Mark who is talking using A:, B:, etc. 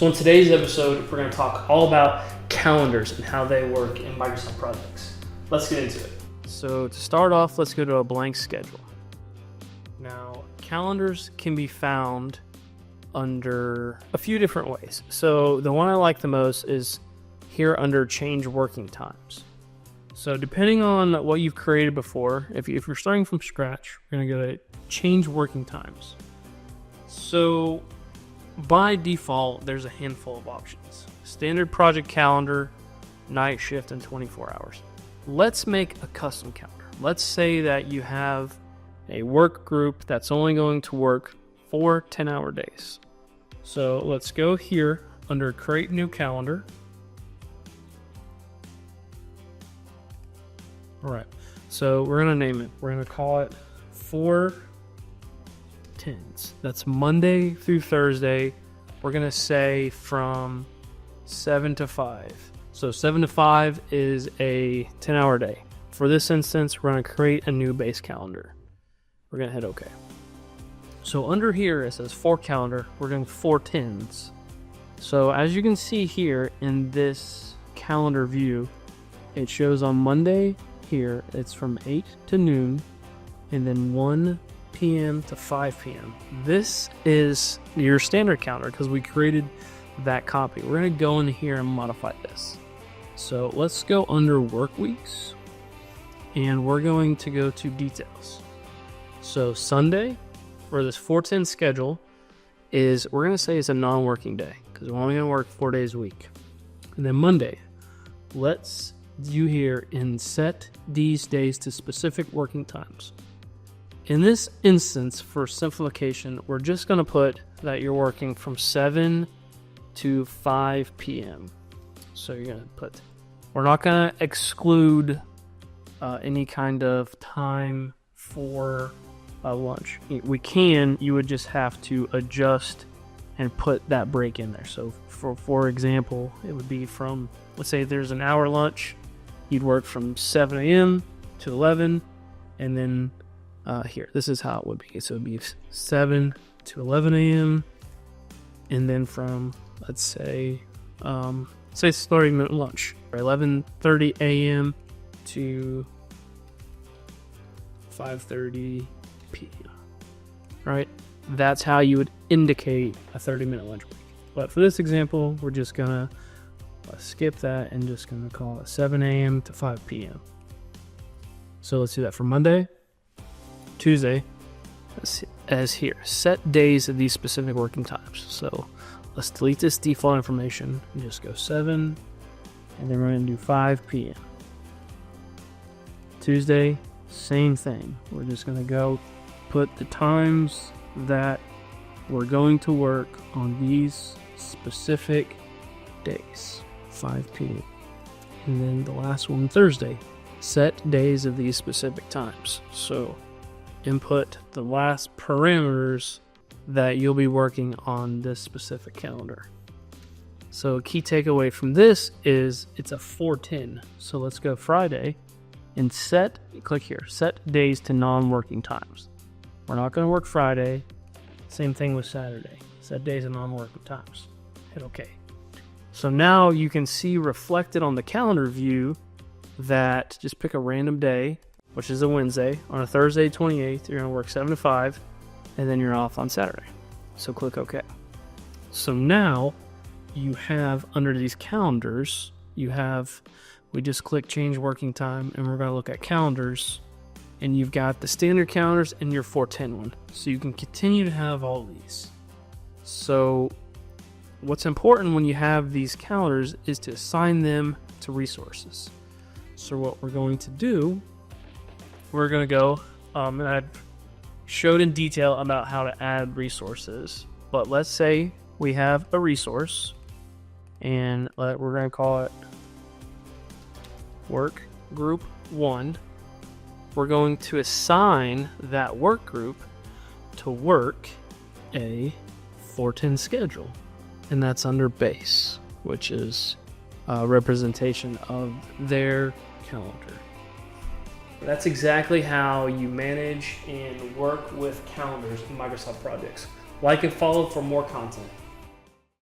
A: So in today's episode, we're going to talk all about calendars and how they work in Microsoft projects. Let's get into it. So to start off, let's go to a blank schedule. Now, calendars can be found under a few different ways. So the one I like the most is here under change working times. So depending on what you've created before, if you're starting from scratch, we're going to go to change working times. So by default, there's a handful of options. Standard project calendar, night shift, and 24 hours. Let's make a custom calendar. Let's say that you have a work group that's only going to work 4 10-hour days. So let's go here under create new calendar. All right, so we're gonna name it. We're gonna call it 4 10s. That's Monday through Thursday. We're gonna say from 7 to 5. So 7 to 5 is a 10-hour day. For this instance, we're gonna create a new base calendar. We're gonna hit OK. So under here, it says 4 calendar. We're doing 4 10s. So as you can see here in this calendar view, it shows on Monday here, it's from 8 to noon, and then 1 p.m. to 5 p.m. This is your standard calendar because we created that copy. We're going to go in here and modify this. So let's go under work weeks, and we're going to go to details. So Sunday, for this 410 schedule, is we're going to say it's a non-working day because we're only going to work 4 days a week. And then Monday, let's do here and set these days to specific working times. In this instance, for simplification, we're just going to put that you're working from 7 to 5 p.m. So you're going to put, we're not going to exclude any kind of time for lunch. We can, you would just have to adjust and put that break in there. So for example, it would be from, let's say there's an hour lunch, you'd work from 7 a.m. to 11, and then here, this is how it would be. So it'd be 7 to 11 a.m., and then from, let's say it's 30-minute lunch, or 11:30 a.m. to 5:30 p.m. Right? That's how you would indicate a 30-minute lunch break. But for this example, we're just gonna skip that and just gonna call it 7 a.m. to 5 p.m. So let's do that for Monday, Tuesday, as here. Set days of these specific working times. So let's delete this default information and just go 7, and then we're gonna do 5 p.m. Tuesday, same thing. We're just gonna go put the times that we're going to work on these specific days. 5 p.m. And then the last one, Thursday. Set days of these specific times. So input the last parameters that you'll be working on this specific calendar. So a key takeaway from this is it's a 410. So let's go Friday and click here, set days to non-working times. We're not going to work Friday. Same thing with Saturday. Set days to non-working times. Hit OK. So now you can see reflected on the calendar view that just pick a random day, which is a Wednesday. On a Thursday 28th, you're going to work 7 to 5, and then you're off on Saturday. So click OK. So now you have under these calendars, we just click change working time, and we're going to look at calendars, and you've got the standard calendars and your 410 one. So you can continue to have all these. So what's important when you have these calendars is to assign them to resources. So what we're going to do, we're going to go, and I showed in detail about how to add resources. But let's say we have a resource, and we're going to call it work group 1. We're going to assign that work group to work a 410 schedule. And that's under base, which is a representation of their calendar. That's exactly how you manage and work with calendars in Microsoft projects. Like and follow for more content.